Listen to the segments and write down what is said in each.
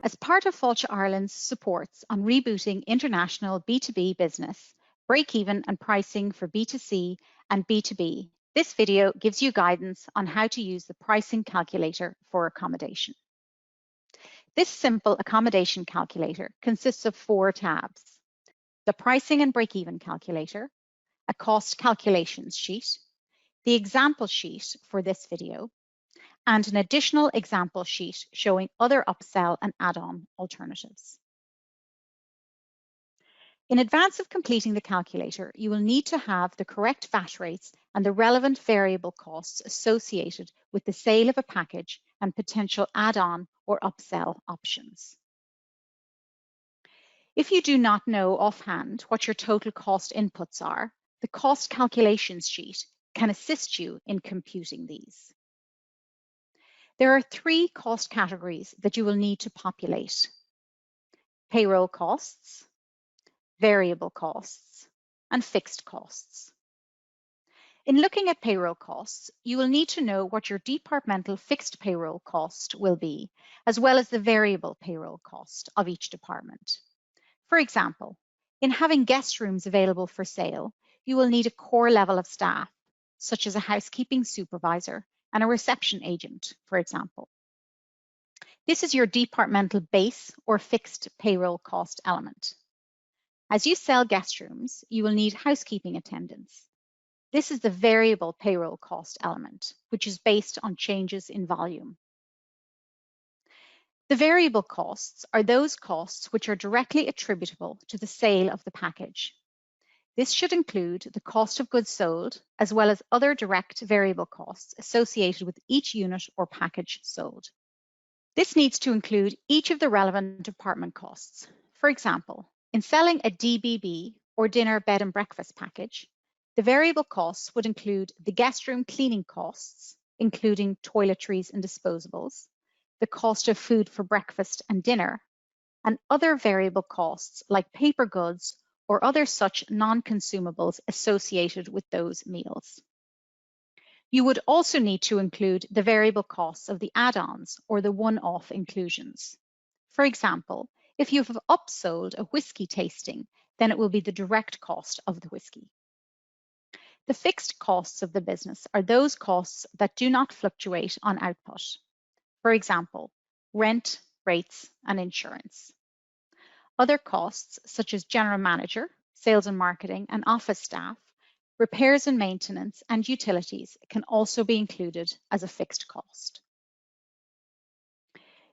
As part of Fáilte Ireland's supports on rebooting international B2B business, break-even and pricing for B2C and B2B, this video gives you guidance on how to use the pricing calculator for accommodation. This simple accommodation calculator consists of 4 tabs: the pricing and break-even calculator, a cost calculations sheet, the example sheet for this video, and an additional example sheet showing other upsell and add-on alternatives. In advance of completing the calculator, you will need to have the correct VAT rates and the relevant variable costs associated with the sale of a package and potential add-on or upsell options. If you do not know offhand what your total cost inputs are, the cost calculations sheet can assist you in computing these. There are 3 cost categories that you will need to populate: payroll costs, variable costs, and fixed costs. In looking at payroll costs, you will need to know what your departmental fixed payroll cost will be, as well as the variable payroll cost of each department. For example, in having guest rooms available for sale, you will need a core level of staff, such as a housekeeping supervisor and a reception agent, for example. This is your departmental base or fixed payroll cost element. As you sell guest rooms, you will need housekeeping attendants. This is the variable payroll cost element, which is based on changes in volume. The variable costs are those costs which are directly attributable to the sale of the package. This should include the cost of goods sold, as well as other direct variable costs associated with each unit or package sold. This needs to include each of the relevant department costs. For example, in selling a DBB or dinner bed and breakfast package, the variable costs would include the guest room cleaning costs, including toiletries and disposables, the cost of food for breakfast and dinner, and other variable costs like paper goods or other such non-consumables associated with those meals. You would also need to include the variable costs of the add-ons or the one-off inclusions. For example, if you have upsold a whiskey tasting, then it will be the direct cost of the whiskey. The fixed costs of the business are those costs that do not fluctuate on output. For example, rent, rates, and insurance. Other costs, such as general manager, sales and marketing, and office staff, repairs and maintenance, and utilities can also be included as a fixed cost.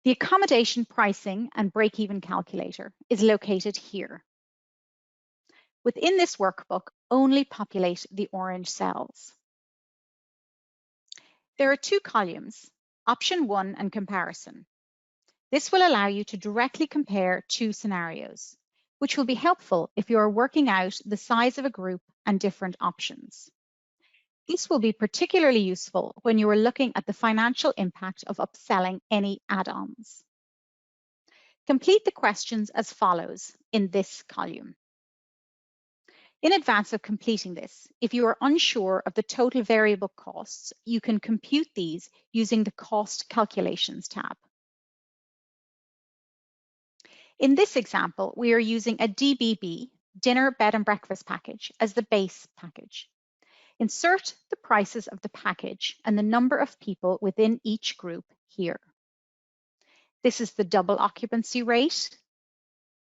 The accommodation pricing and break-even calculator is located here. Within this workbook, only populate the orange cells. There are 2 columns, Option 1 and Comparison. This will allow you to directly compare 2 scenarios, which will be helpful if you are working out the size of a group and different options. This will be particularly useful when you are looking at the financial impact of upselling any add-ons. Complete the questions as follows in this column. In advance of completing this, if you are unsure of the total variable costs, you can compute these using the Cost Calculations tab. In this example, we are using a DBB, dinner, bed and breakfast package, as the base package. Insert the prices of the package and the number of people within each group here. This is the double occupancy rate,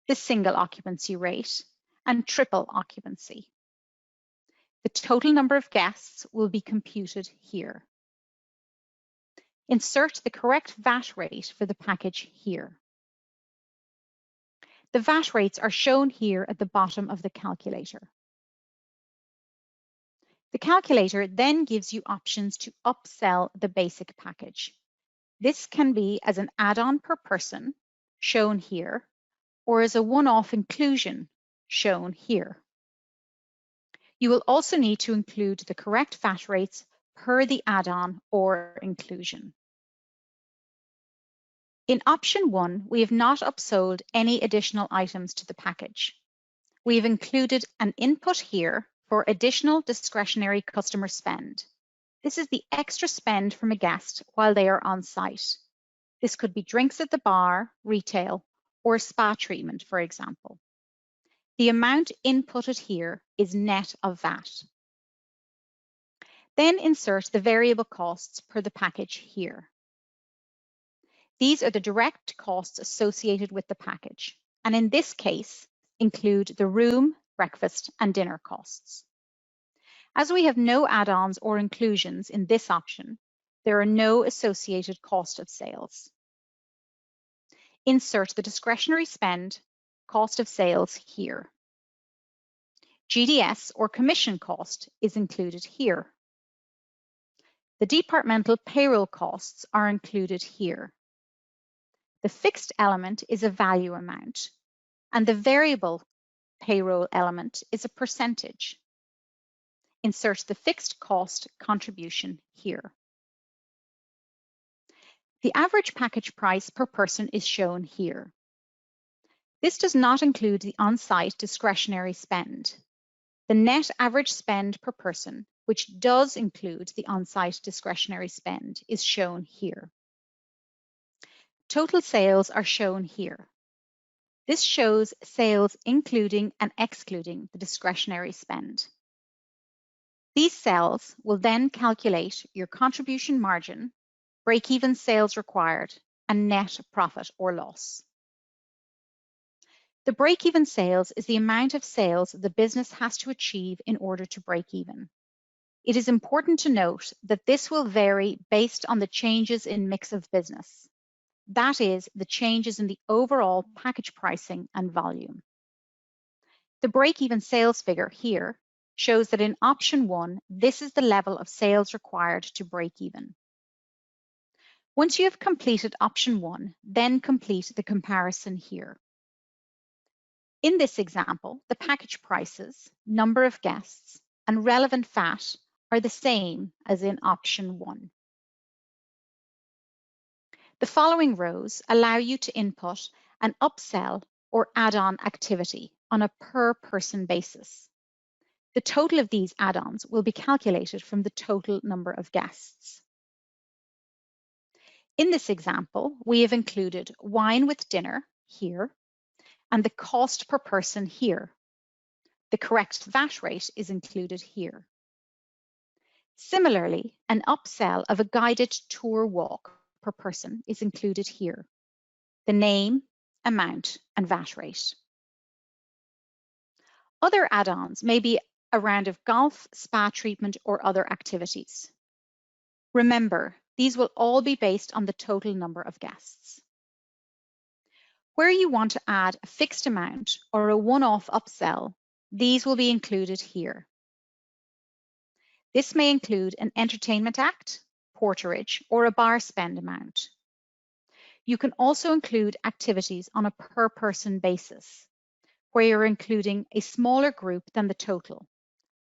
the single occupancy rate, and triple occupancy. The total number of guests will be computed here. Insert the correct VAT rate for the package here. The VAT rates are shown here at the bottom of the calculator. The calculator then gives you options to upsell the basic package. This can be as an add-on per person, shown here, or as a one-off inclusion, shown here. You will also need to include the correct VAT rates per the add-on or inclusion. In option 1, we have not upsold any additional items to the package. We have included an input here for additional discretionary customer spend. This is the extra spend from a guest while they are on site. This could be drinks at the bar, retail, or a spa treatment, for example. The amount inputted here is net of VAT. Then insert the variable costs per the package here. These are the direct costs associated with the package, and in this case, include the room, breakfast, and dinner costs. As we have no add-ons or inclusions in this option, there are no associated cost of sales. Insert the discretionary spend, cost of sales here. GDS or commission cost is included here. The departmental payroll costs are included here. The fixed element is a value amount, and the variable payroll element is a percentage. Insert the fixed cost contribution here. The average package price per person is shown here. This does not include the on-site discretionary spend. The net average spend per person, which does include the on-site discretionary spend, is shown here. Total sales are shown here. This shows sales including and excluding the discretionary spend. These cells will then calculate your contribution margin, break-even sales required, and net profit or loss. The break-even sales is the amount of sales the business has to achieve in order to break even. It is important to note that this will vary based on the changes in mix of business. That is, the changes in the overall package pricing and volume. The break-even sales figure here shows that in option 1, this is the level of sales required to break even. Once you have completed option 1, then complete the comparison here. In this example, the package prices, number of guests, and relevant VAT are the same as in option 1. The following rows allow you to input an upsell or add-on activity on a per person basis. The total of these add-ons will be calculated from the total number of guests. In this example, we have included wine with dinner here and the cost per person here. The correct VAT rate is included here. Similarly, an upsell of a guided tour walk per person is included here. The name, amount, and VAT rate. Other add-ons may be a round of golf, spa treatment, or other activities. Remember, these will all be based on the total number of guests. Where you want to add a fixed amount or a one-off upsell, these will be included here. This may include an entertainment act, porterage, or a bar spend amount. You can also include activities on a per person basis, where you're including a smaller group than the total.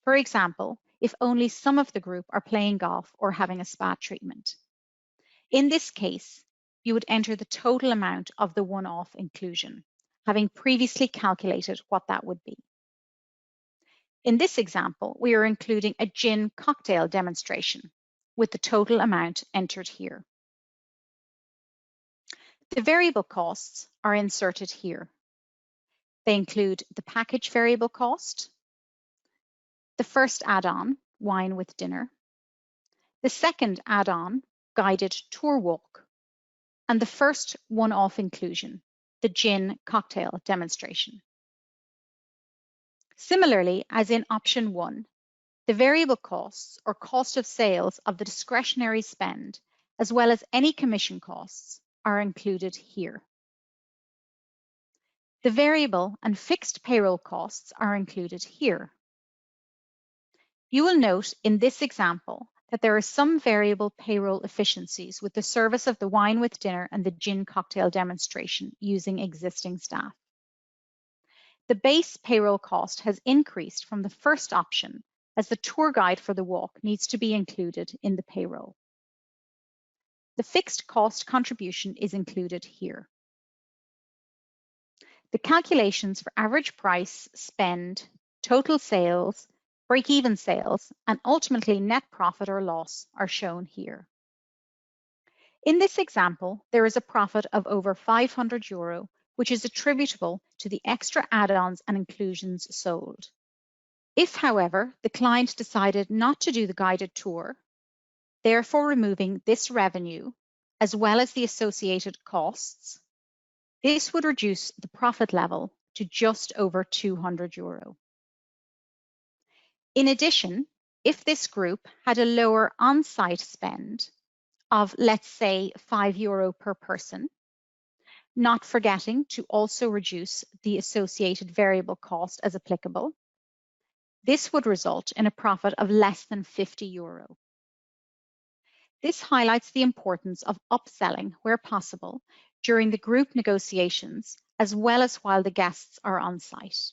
For example, if only some of the group are playing golf or having a spa treatment. In this case, you would enter the total amount of the one-off inclusion, having previously calculated what that would be. In this example, we are including a gin cocktail demonstration with the total amount entered here. The variable costs are inserted here. They include the package variable cost, the first add-on, wine with dinner, the second add-on, guided tour walk, and the first one-off inclusion, the gin cocktail demonstration. Similarly, as in option 1, the variable costs or cost of sales of the discretionary spend, as well as any commission costs, are included here. The variable and fixed payroll costs are included here. You will note in this example that there are some variable payroll efficiencies with the service of the wine with dinner and the gin cocktail demonstration using existing staff. The base payroll cost has increased from the first option as the tour guide for the walk needs to be included in the payroll. The fixed cost contribution is included here. The calculations for average price, spend, total sales, break-even sales, and ultimately net profit or loss are shown here. In this example, there is a profit of over €500, which is attributable to the extra add-ons and inclusions sold. If, however, the client decided not to do the guided tour, therefore removing this revenue, as well as the associated costs, this would reduce the profit level to just over €200. In addition, if this group had a lower on-site spend of, let's say, €5 per person, not forgetting to also reduce the associated variable cost as applicable, this would result in a profit of less than €50. This highlights the importance of upselling where possible during the group negotiations, as well as while the guests are on site.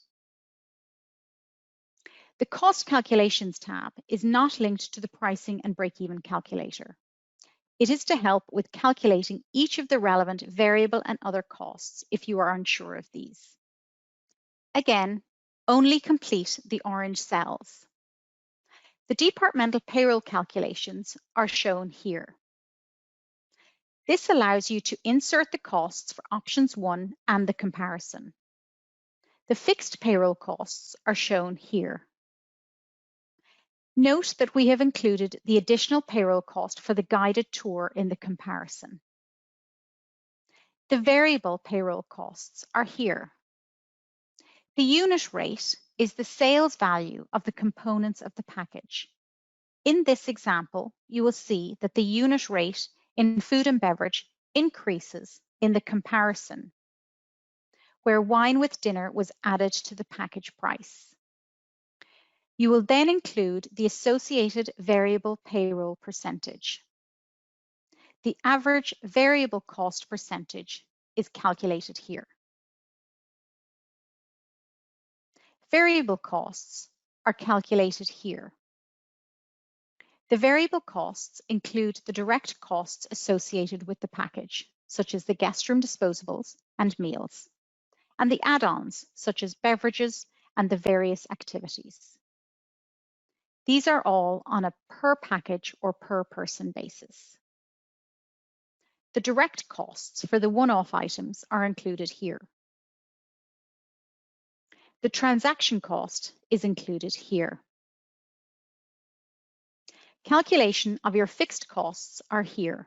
The Cost Calculations tab is not linked to the Pricing and Break-Even calculator. It is to help with calculating each of the relevant variable and other costs if you are unsure of these. Again, only complete the orange cells. The departmental payroll calculations are shown here. This allows you to insert the costs for options 1 and the comparison. The fixed payroll costs are shown here. Note that we have included the additional payroll cost for the guided tour in the comparison. The variable payroll costs are here. The unit rate is the sales value of the components of the package. In this example, you will see that the unit rate in food and beverage increases in the comparison, where wine with dinner was added to the package price. You will then include the associated variable payroll percentage. The average variable cost percentage is calculated here. Variable costs are calculated here. The variable costs include the direct costs associated with the package, such as the guest room disposables and meals, and the add-ons, such as beverages and the various activities. These are all on a per package or per person basis. The direct costs for the one-off items are included here. The transaction cost is included here. Calculation of your fixed costs are here.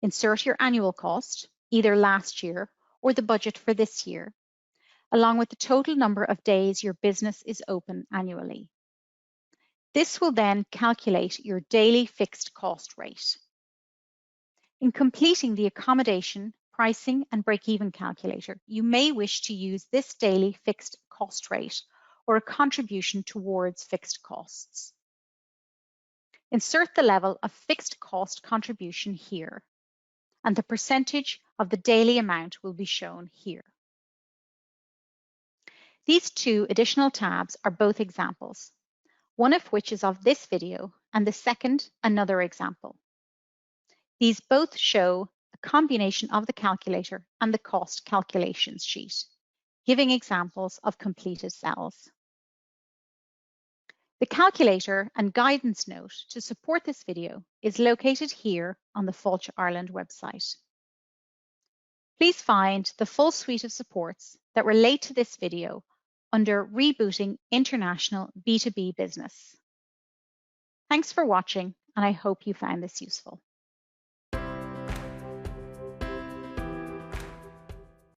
Insert your annual cost, either last year or the budget for this year, along with the total number of days your business is open annually. This will then calculate your daily fixed cost rate. In completing the accommodation, pricing, and break-even calculator, you may wish to use this daily fixed cost rate or a contribution towards fixed costs. Insert the level of fixed cost contribution here, and the percentage of the daily amount will be shown here. These two additional tabs are both examples, one of which is of this video and the second another example. These both show a combination of the calculator and the cost calculations sheet, giving examples of completed cells. The calculator and guidance note to support this video is located here on the Fáilte Ireland website. Please find the full suite of supports that relate to this video under Rebooting International B2B Business. Thanks for watching, and I hope you found this useful.